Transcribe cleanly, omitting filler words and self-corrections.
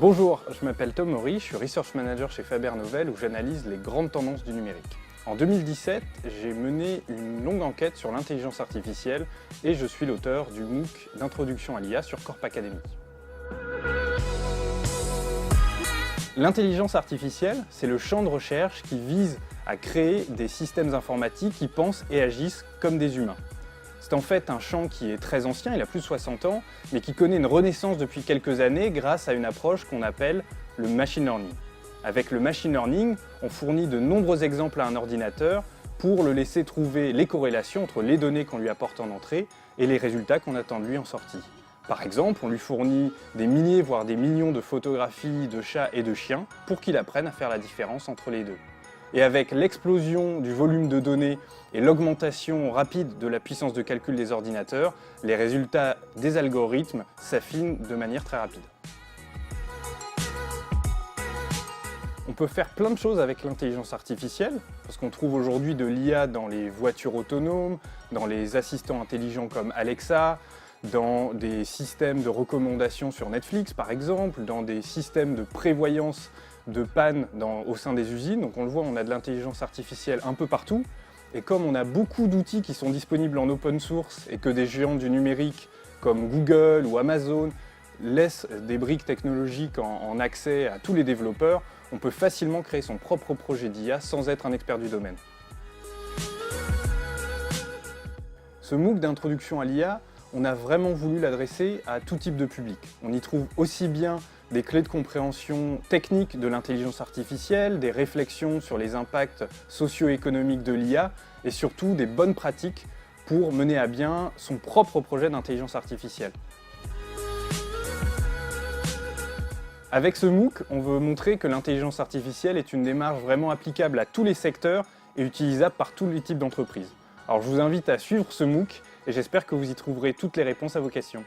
Bonjour, je m'appelle Tom Maury, je suis Research Manager chez Faber Novel où j'analyse les grandes tendances du numérique. En 2017, j'ai mené une longue enquête sur l'intelligence artificielle et je suis l'auteur du MOOC d'introduction à l'IA sur Corp Academy. L'intelligence artificielle, c'est le champ de recherche qui vise à créer des systèmes informatiques qui pensent et agissent comme des humains. C'est en fait un champ qui est très ancien, il a plus de 60 ans, mais qui connaît une renaissance depuis quelques années grâce à une approche qu'on appelle le machine learning. Avec le machine learning, on fournit de nombreux exemples à un ordinateur pour le laisser trouver les corrélations entre les données qu'on lui apporte en entrée et les résultats qu'on attend de lui en sortie. Par exemple, on lui fournit des milliers voire des millions de photographies de chats et de chiens pour qu'il apprenne à faire la différence entre les deux. Et avec l'explosion du volume de données et l'augmentation rapide de la puissance de calcul des ordinateurs, les résultats des algorithmes s'affinent de manière très rapide. On peut faire plein de choses avec l'intelligence artificielle, parce qu'on trouve aujourd'hui de l'IA dans les voitures autonomes, dans les assistants intelligents comme Alexa, dans des systèmes de recommandation sur Netflix par exemple, dans des systèmes de prévoyance de panne au sein des usines. Donc on le voit, on a de l'intelligence artificielle un peu partout. Et comme on a beaucoup d'outils qui sont disponibles en open source et que des géants du numérique comme Google ou Amazon laissent des briques technologiques en accès à tous les développeurs, on peut facilement créer son propre projet d'IA sans être un expert du domaine. Ce MOOC d'introduction à l'IA, on a vraiment voulu l'adresser à tout type de public. On y trouve aussi bien des clés de compréhension technique de l'intelligence artificielle, des réflexions sur les impacts socio-économiques de l'IA et surtout des bonnes pratiques pour mener à bien son propre projet d'intelligence artificielle. Avec ce MOOC, on veut montrer que l'intelligence artificielle est une démarche vraiment applicable à tous les secteurs et utilisable par tous les types d'entreprises. Alors je vous invite à suivre ce MOOC et j'espère que vous y trouverez toutes les réponses à vos questions.